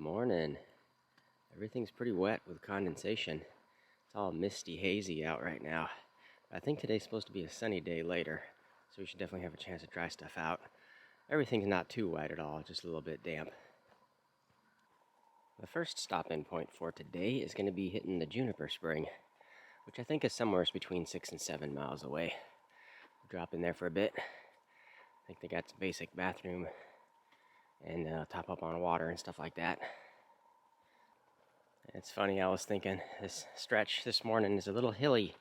Morning. Everything's pretty wet with condensation. It's all misty, hazy out right now. I think today's supposed to be a sunny day later, so we should definitely have a chance to dry stuff out. Everything's not too wet at all, just a little bit damp. The first stop-in point for today is going to be hitting the Juniper Spring, which I think is somewhere between 6 and 7 miles away. We'll drop in there for a bit. I think they got some basic bathroom and top up on water and stuff like that. It's funny, I was thinking this stretch this morning is a little hilly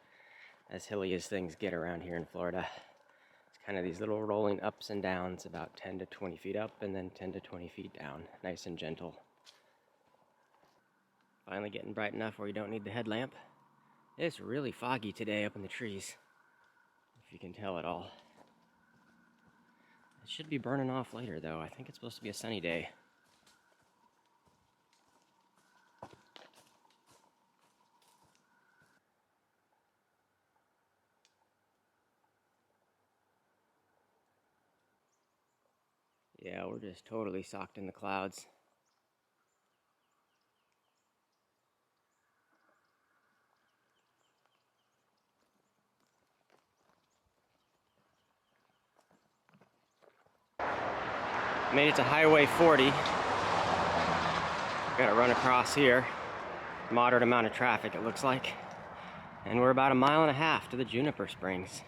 as things get around here in Florida. It's kind of these little rolling ups and downs, about 10 to 20 feet up and then 10 to 20 feet down, nice and gentle. Finally getting bright enough where you don't need the headlamp. It's really foggy today up in the trees, if you can tell at all. It should be burning off later though. I think it's supposed to be a sunny day. Yeah, we're just totally socked in the clouds. Made it to Highway 40. Got to run across here. Moderate amount of traffic, it looks like. And we're about 1.5 miles to the Juniper Springs.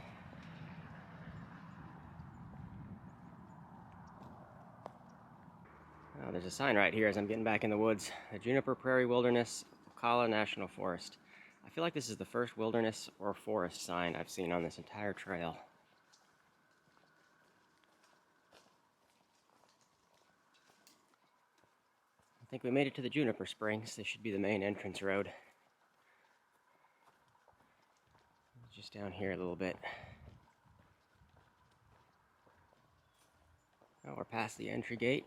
Oh, there's a sign right here as I'm getting back in the woods. The Juniper Prairie Wilderness, Ocala National Forest. I feel like this is the first wilderness or forest sign I've seen on this entire trail. I think we made it to the Juniper Springs. This should be the main entrance road. Just down here a little bit. Oh, we're past the entry gate.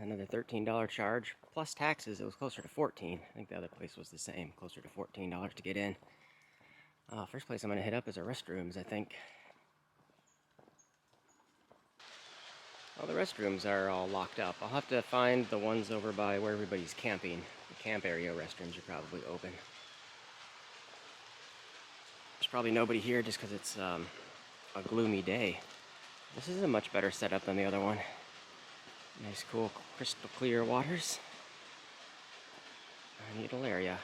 Another $13 charge, plus taxes. It was closer to $14. I think the other place was the same, closer to $14 to get in. First place I'm going to hit up is the restrooms, I think. Well, the restrooms are all locked up. I'll have to find the ones over by where everybody's camping. The camp area restrooms are probably open. There's probably nobody here just because it's a gloomy day. This is a much better setup than the other one. Nice, cool, crystal clear waters. A neat little area.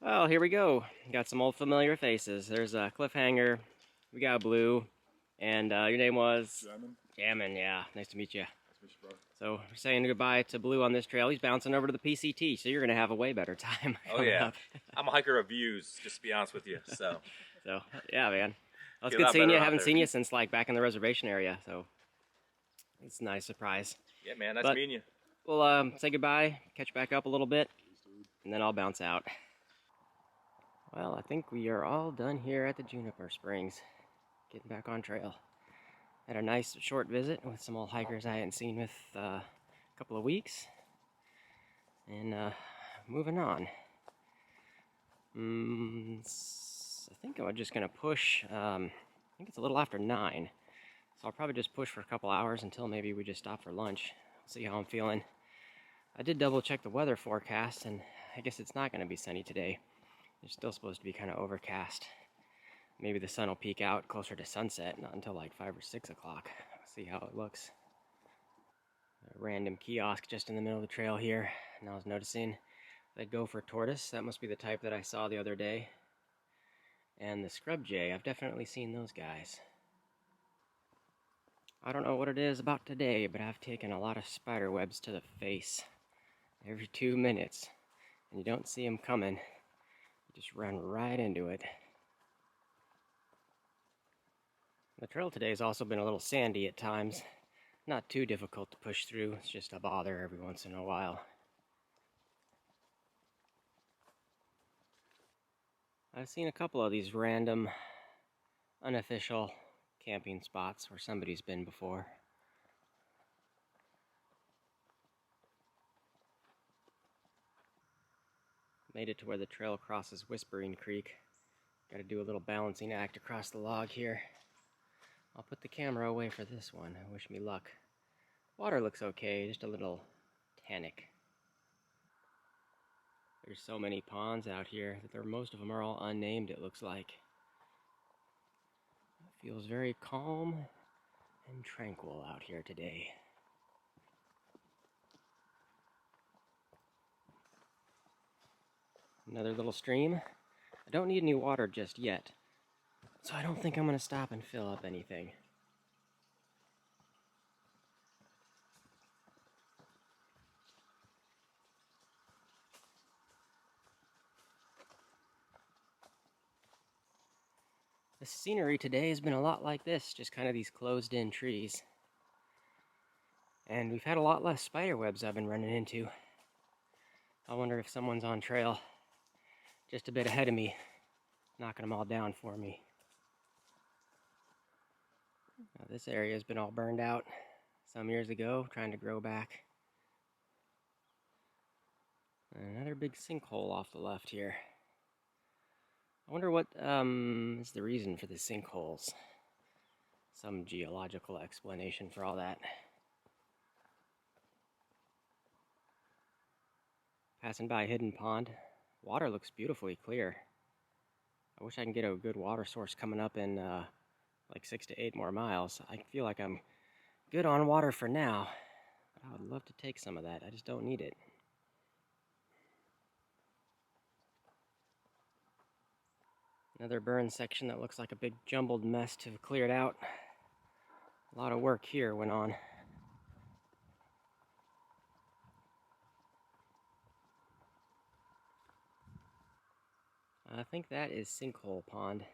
Well, here we go. Got some old familiar faces. There's a Cliffhanger. We got Blue. And your name was? Jammin, yeah. Nice to meet you. Nice to meet you, bro. So we're saying goodbye to Blue on this trail. He's bouncing over to the PCT, so you're going to have a way better time. Oh, yeah. I'm a hiker of views, just to be honest with you. So yeah, man. Well, it's good seeing you. I haven't seen you since like back in the reservation area, so it's a nice surprise. Yeah, man. Nice meeting you. We'll say goodbye, catch back up a little bit, and then I'll bounce out. Well, I think we are all done here at the Juniper Springs. Getting back on trail. Had a nice short visit with some old hikers I hadn't seen with a couple of weeks. And moving on. I think I'm just going to push, I think it's a little after 9. So I'll probably just push for a couple hours until maybe we just stop for lunch. See how I'm feeling. I did double check the weather forecast, and I guess it's not going to be sunny today. It's still supposed to be kind of overcast. Maybe the sun will peek out closer to sunset, not until like 5 or 6 o'clock. See how it looks. A random kiosk just in the middle of the trail here. And I was noticing they go for tortoise. That must be the type that I saw the other day. And the scrub jay, I've definitely seen those guys. I don't know what it is about today, but I've taken a lot of spider webs to the face every 2 minutes. And you don't see them coming. You just run right into it. The trail today has also been a little sandy at times. Not too difficult to push through, it's just a bother every once in a while. I've seen a couple of these random, unofficial camping spots where somebody's been before. Made it to where the trail crosses Whispering Creek. Got to do a little balancing act across the log here. I'll put the camera away for this one. Wish me luck. Water looks okay, just a little tannic. There's so many ponds out here that most of them are all unnamed, it looks like. It feels very calm and tranquil out here today. Another little stream. I don't need any water just yet, so I don't think I'm going to stop and fill up anything. The scenery today has been a lot like this, just kind of these closed-in trees. And we've had a lot less spider webs I've been running into. I wonder if someone's on trail just a bit ahead of me, knocking them all down for me. Now, this area has been all burned out some years ago, trying to grow back. And another big sinkhole off the left here. I wonder what is the reason for the sinkholes. Some geological explanation for all that. Passing by a hidden pond. Water looks beautifully clear. I wish I can get a good water source coming up in like 6 to 8 more miles. I feel like I'm good on water for now, but I would love to take some of that. I just don't need it. Another burn section that looks like a big jumbled mess to have cleared out. A lot of work here went on. I think that is Sinkhole Pond.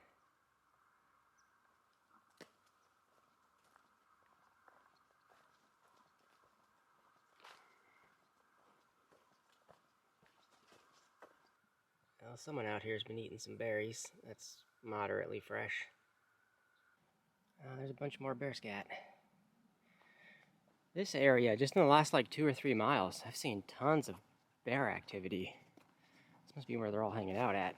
Well, someone out here has been eating some berries. That's moderately fresh. There's a bunch more bear scat. This area, just in the last like 2 or 3 miles, I've seen tons of bear activity. This must be where they're all hanging out at.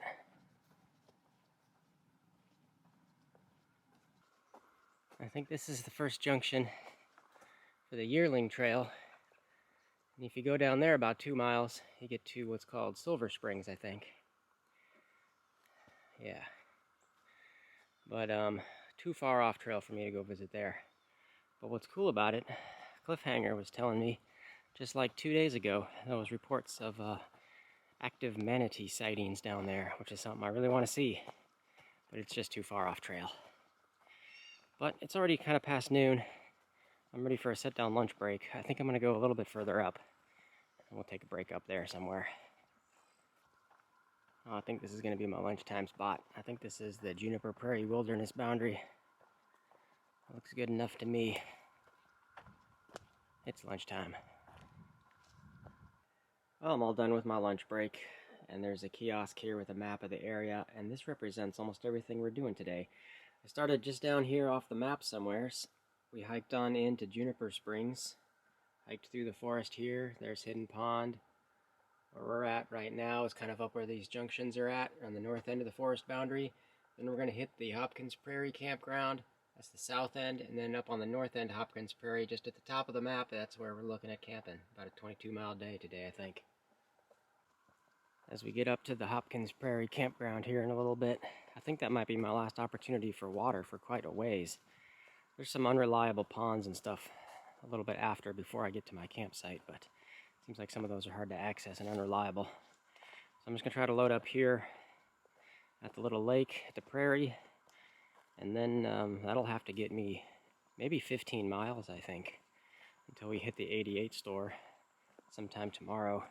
I think this is the first junction for the yearling trail. And if you go down there about 2 miles, you get to what's called Silver Springs, I think. Yeah. But too far off trail for me to go visit there. But what's cool about it, Cliffhanger was telling me just like 2 days ago, there was reports of active manatee sightings down there, which is something I really want to see. But it's just too far off trail. But it's already kind of past noon. I'm ready for a sit-down lunch break. I think I'm going to go a little bit further up. And we'll take a break up there somewhere. Oh, I think this is going to be my lunchtime spot. I think this is the Juniper Prairie Wilderness boundary. Looks good enough to me. It's lunchtime. Well, I'm all done with my lunch break. And there's a kiosk here with a map of the area. And this represents almost everything we're doing today. I started just down here off the map somewhere. We hiked on into Juniper Springs. Hiked through the forest here. There's Hidden Pond. Where we're at right now is kind of up where these junctions are at, on the north end of the forest boundary. Then we're going to hit the Hopkins Prairie campground. That's the south end. And then up on the north end, Hopkins Prairie, just at the top of the map, that's where we're looking at camping. About a 22-mile day today, I think. As we get up to the Hopkins Prairie campground here in a little bit, I think that might be my last opportunity for water for quite a ways. There's some unreliable ponds and stuff a little bit before I get to my campsite, but it seems like some of those are hard to access and unreliable. So I'm just going to try to load up here at the little lake, at the prairie, and then that'll have to get me maybe 15 miles, I think, until we hit the 88 store sometime tomorrow.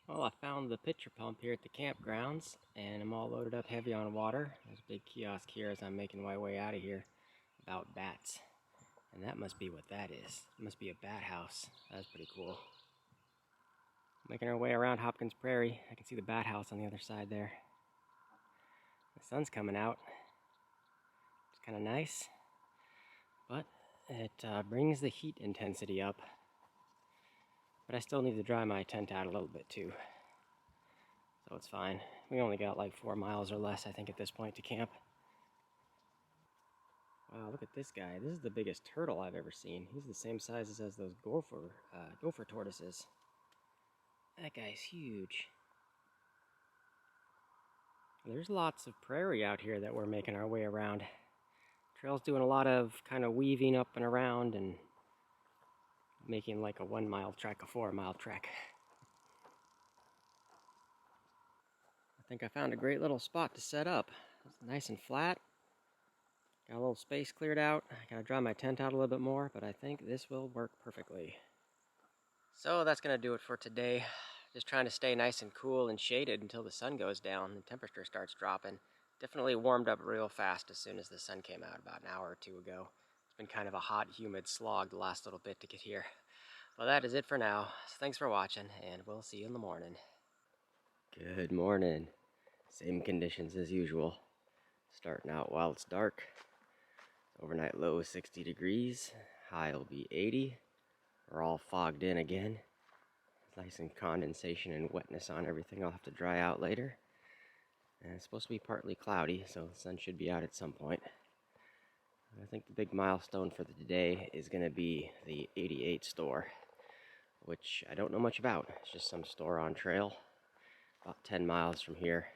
Well, I found the pitcher pump here at the campgrounds, and I'm all loaded up heavy on water. There's a big kiosk here as I'm making my way out of here about bats. And that must be what that is. It must be a bat house. That's pretty cool. Making our way around Hopkins Prairie. I can see the bat house on the other side there. The sun's coming out. It's kind of nice, but it brings the heat intensity up. But I still need to dry my tent out a little bit too. So it's fine. We only got like 4 miles or less, I think, at this point to camp. Wow, look at this guy. This is the biggest turtle I've ever seen. He's the same size as those gopher tortoises. That guy's huge. There's lots of prairie out here that we're making our way around. Trail's doing a lot of kind of weaving up and around and making like a 1 mile trek, a 4 mile trek. I think I found a great little spot to set up. It's nice and flat. Got a little space cleared out. I gotta dry my tent out a little bit more, but I think this will work perfectly. So that's gonna do it for today. Just trying to stay nice and cool and shaded until the sun goes down and temperature starts dropping. Definitely warmed up real fast as soon as the sun came out about an hour or two ago. It's been kind of a hot, humid slog the last little bit to get here. Well, that is it for now. So thanks for watching, and we'll see you in the morning. Good morning. Same conditions as usual. Starting out while it's dark. Overnight low is 60 degrees. High will be 80. We're all fogged in again. Nice and condensation and wetness on everything. I'll have to dry out later. And it's supposed to be partly cloudy, so the sun should be out at some point. I think the big milestone for the day is going to be the 88 store, which I don't know much about. It's just some store on trail, about 10 miles from here,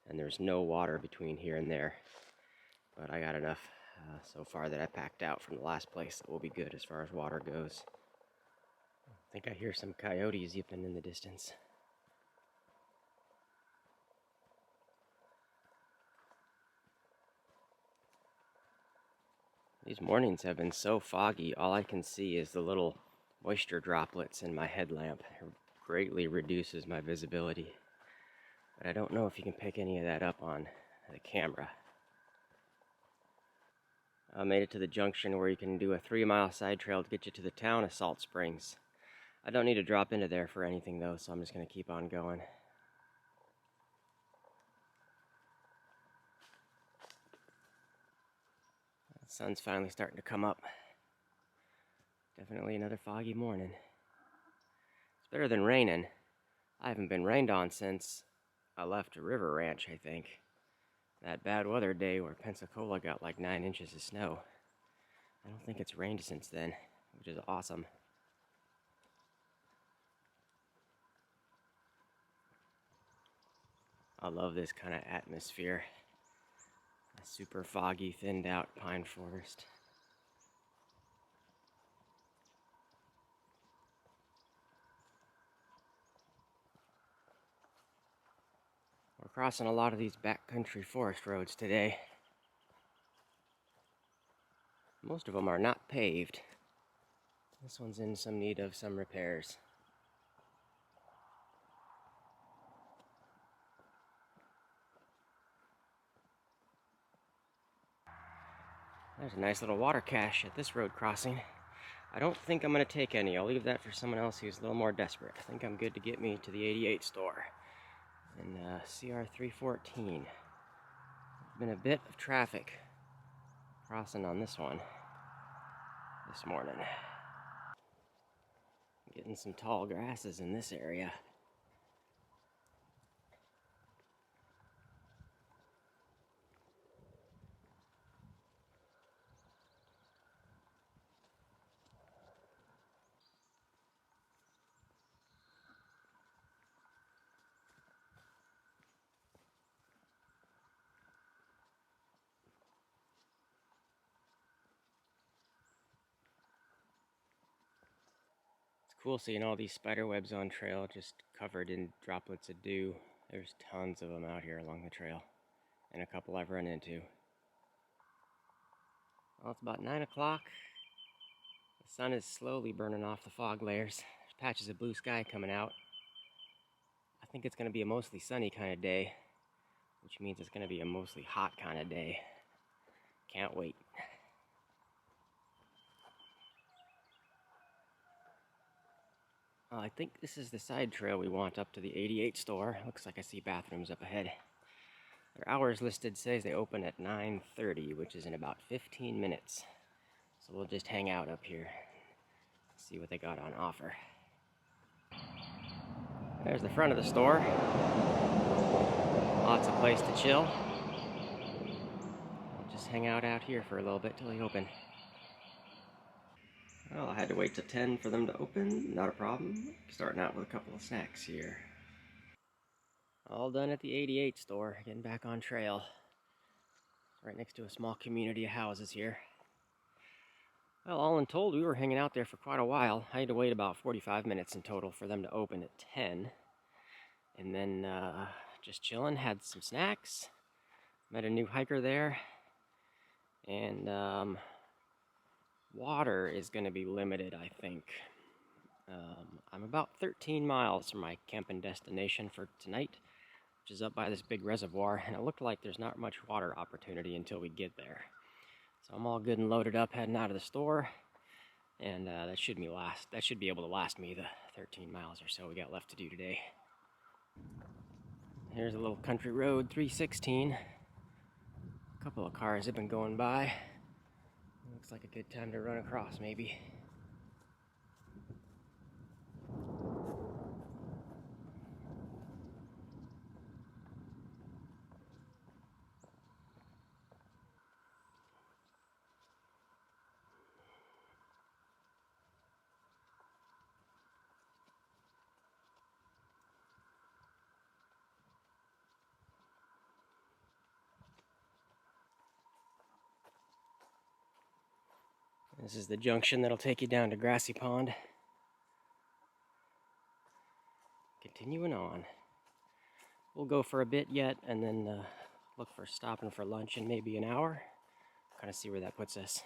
and there's no water between here and there. But I got enough so far that I packed out from the last place that will be good as far as water goes. I think I hear some coyotes yipping in the distance. These mornings have been so foggy, all I can see is the little moisture droplets in my headlamp. It greatly reduces my visibility. But I don't know if you can pick any of that up on the camera. I made it to the junction where you can do a 3-mile side trail to get you to the town of Salt Springs. I don't need to drop into there for anything though, so I'm just going to keep on going. The sun's finally starting to come up. Definitely another foggy morning. It's better than raining. I haven't been rained on since I left River Ranch, I think. That bad weather day where Pensacola got like 9 inches of snow. I don't think it's rained since then, which is awesome. I love this kind of atmosphere. A super foggy, thinned out pine forest. We're crossing a lot of these backcountry forest roads today. Most of them are not paved. This one's in some need of some repairs. There's a nice little water cache at this road crossing. I don't think I'm going to take any. I'll leave that for someone else who's a little more desperate. I think I'm good to get me to the 88 store. And CR 314. Been a bit of traffic crossing on this one this morning. Getting some tall grasses in this area. Cool seeing all these spider webs on trail just covered in droplets of dew. There's tons of them out here along the trail, and a couple I've run into. Well, it's about 9 o'clock. The sun is slowly burning off the fog layers. There's patches of blue sky coming out. I think it's going to be a mostly sunny kind of day, which means it's going to be a mostly hot kind of day. Can't wait. I think this is the side trail we want up to the 88 store. Looks like I see bathrooms up ahead. Their hours listed says they open at 9:30, which is in about 15 minutes. So we'll just hang out up here, see what they got on offer. There's the front of the store. Lots of place to chill. We'll just hang out here for a little bit till they open. Well, I had to wait till 10 for them to open. Not a problem. Starting out with a couple of snacks here. All done at the 88 store. Getting back on trail. Right next to a small community of houses here. Well, all in told, we were hanging out there for quite a while. I had to wait about 45 minutes in total for them to open at 10. And then just chilling, had some snacks. Met a new hiker there. And water is going to be limited, I think. I'm about 13 miles from my camping destination for tonight, which is up by this big reservoir, and it looked like there's not much water opportunity until we get there. So I'm all good and loaded up heading out of the store, and that should be able to last me the 13 miles or so we got left to do today. Here's a little country road, 316. A couple of cars have been going by. Looks like a good time to run across, maybe. This is the junction that'll take you down to Grassy Pond. Continuing on. We'll go for a bit yet and then look for stopping for lunch in maybe an hour. Kind of see where that puts us.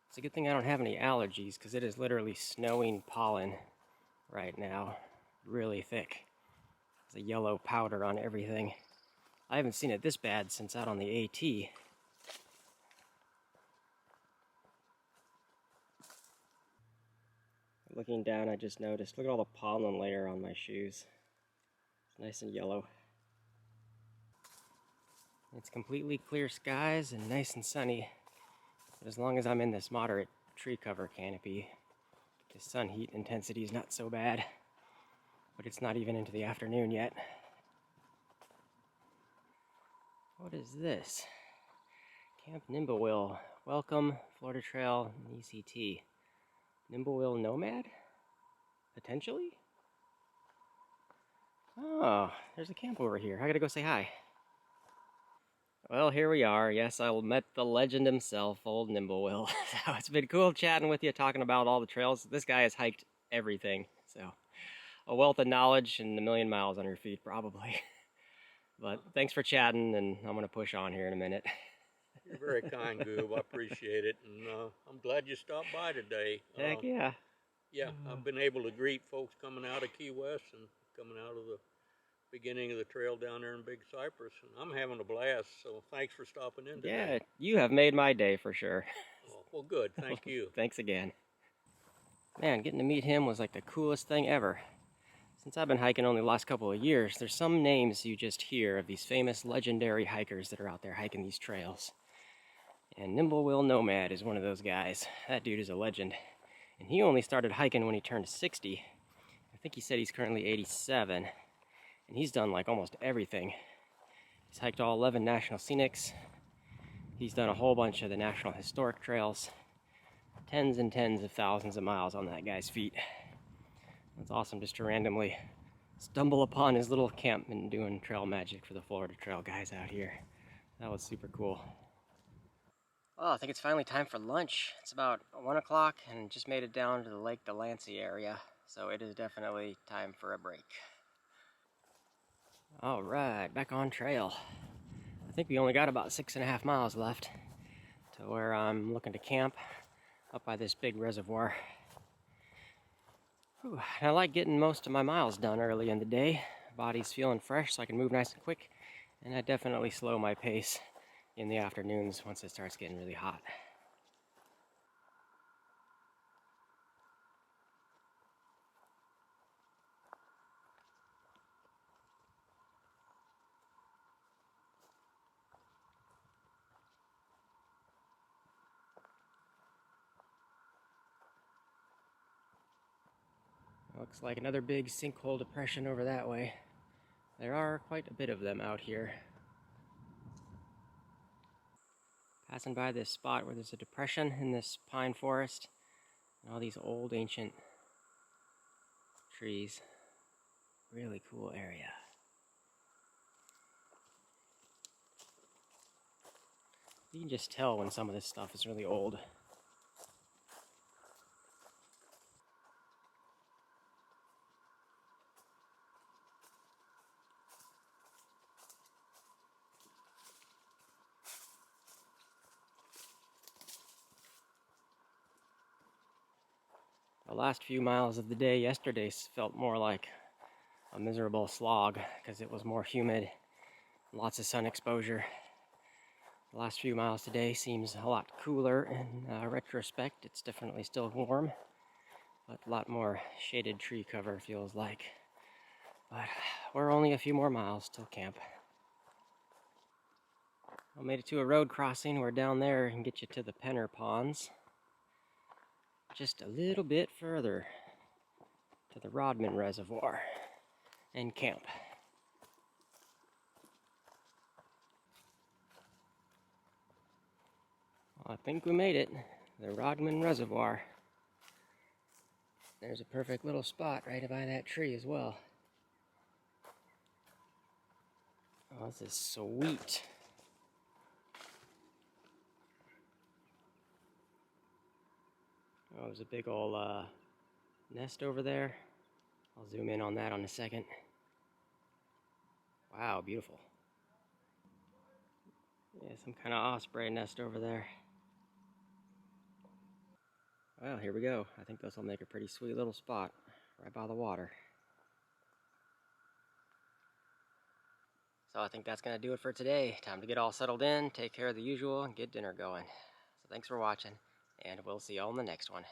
It's a good thing I don't have any allergies because it is literally snowing pollen right now. Really thick. There's a yellow powder on everything. I haven't seen it this bad since out on the AT. Looking down, I just noticed, look at all the pollen layer on my shoes. It's nice and yellow. It's completely clear skies and nice and sunny. But as long as I'm in this moderate tree cover canopy, the sun heat intensity is not so bad. But it's not even into the afternoon yet. What is this? Camp Nimblewill. Welcome, Florida Trail and ECT. Nimblewill Nomad? Potentially? Oh, there's a camp over here. I gotta go say hi. Well, here we are. Yes, I met the legend himself, old Nimblewill. So it's been cool chatting with you, talking about all the trails. This guy has hiked everything, so a wealth of knowledge and a million miles on your feet, probably. But thanks for chatting, and I'm gonna push on here in a minute. You're very kind, Goob. I appreciate it, and I'm glad you stopped by today. Heck yeah. Yeah, I've been able to greet folks coming out of Key West and coming out of the beginning of the trail down there in Big Cypress, and I'm having a blast, so thanks for stopping in today. Yeah, you have made my day for sure. Oh, well, good. Thank you. Thanks again. Man, getting to meet him was like the coolest thing ever. Since I've been hiking only the last couple of years, there's some names you just hear of these famous legendary hikers that are out there hiking these trails. And Nimblewill Nomad is one of those guys. That dude is a legend. And he only started hiking when he turned 60. I think he said he's currently 87. And he's done like almost everything. He's hiked all 11 national scenics. He's done a whole bunch of the national historic trails. Tens and tens of thousands of miles on that guy's feet. It's awesome just to randomly stumble upon his little camp and doing trail magic for the Florida Trail guys out here. That was super cool. Well, I think it's finally time for lunch. It's about 1 o'clock and just made it down to the Lake Delancey area, so it is definitely time for a break. All right, back on trail. I think we only got about 6.5 miles left to where I'm looking to camp up by this big reservoir. Whew, I like getting most of my miles done early in the day. Body's feeling fresh so I can move nice and quick, and I definitely slow my pace in the afternoons once it starts getting really hot. Looks like another big sinkhole depression over that way. There are quite a bit of them out here. Passing by this spot where there's a depression in this pine forest and all these old ancient trees. Really cool area. You can just tell when some of this stuff is really old. The last few miles of the day yesterday felt more like a miserable slog because it was more humid, lots of sun exposure. The last few miles today seems a lot cooler in retrospect. It's definitely still warm, but a lot more shaded tree cover feels like. But we're only a few more miles till camp. I made it to a road crossing where down there can get you to the Penner Ponds. Just a little bit further to the Rodman Reservoir and camp. Well, I think we made it. The Rodman Reservoir. There's a perfect little spot right by that tree as well. Oh, this is sweet. Oh, there's a big old nest over there. I'll zoom in on that in a second. Wow, beautiful. Yeah, some kind of osprey nest over there. Well, here we go. I think this will make a pretty sweet little spot right by the water. So I think that's going to do it for today. Time to get all settled in, take care of the usual, and get dinner going. So thanks for watching, and we'll see y'all in the next one.